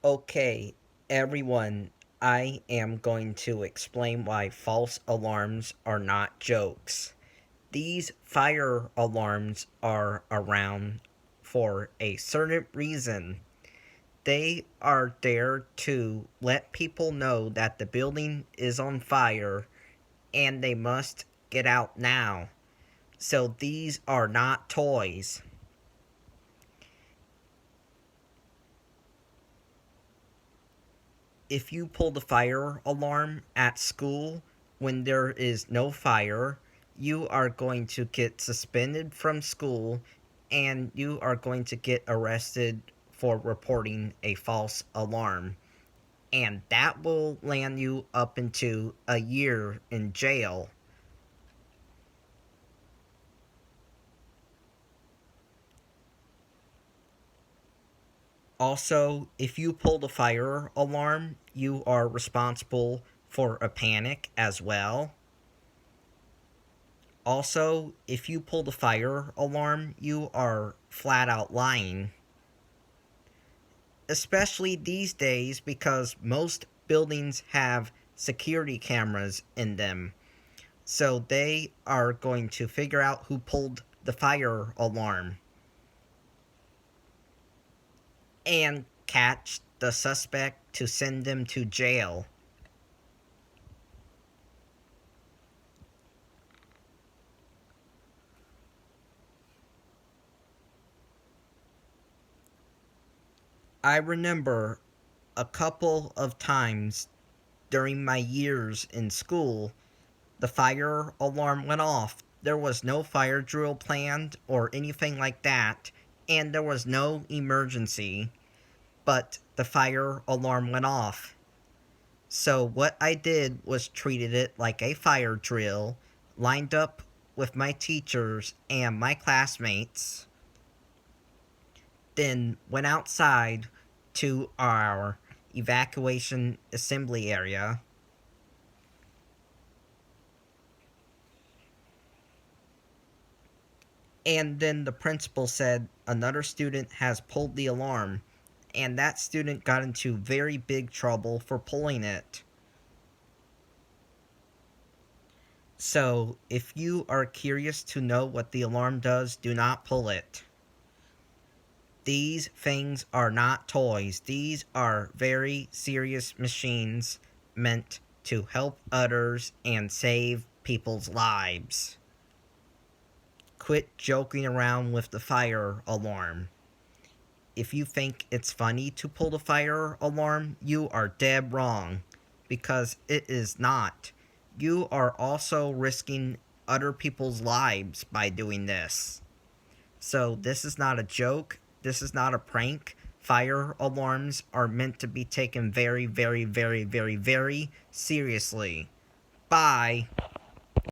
Okay, everyone, I am going to explain why false alarms are not jokes. These fire alarms are around for a certain reason. They are there to let people know that the building is on fire and they must get out now. So these are not toys. If you pull the fire alarm at school when there is no fire, you are going to get suspended from school and you are going to get arrested for reporting a false alarm. And that will land you up into a year in jail. Also, if you pull the fire alarm, you are responsible for a panic as well. Also, if you pull the fire alarm, you are flat out lying. Especially these days because most buildings have security cameras in them. So they are going to figure out who pulled the fire alarm and catch the suspect to send them to jail. I remember a couple of times during my years in school, the fire alarm went off. There was no fire drill planned or anything like that, and there was no emergency, but the fire alarm went off. So what I did was treated it like a fire drill, lined up with my teachers and my classmates, then went outside to our evacuation assembly area. And then the principal said another student has pulled the alarm, and that student got into very big trouble for pulling it. So, if you are curious to know what the alarm does, do not pull it. These things are not toys. These are very serious machines meant to help others and save people's lives. Quit joking around with the fire alarm. If you think it's funny to pull the fire alarm, you are dead wrong, because it is not. You are also risking other people's lives by doing this. So this is not a joke. This is not a prank. Fire alarms are meant to be taken very, very, very, very, very seriously. Bye.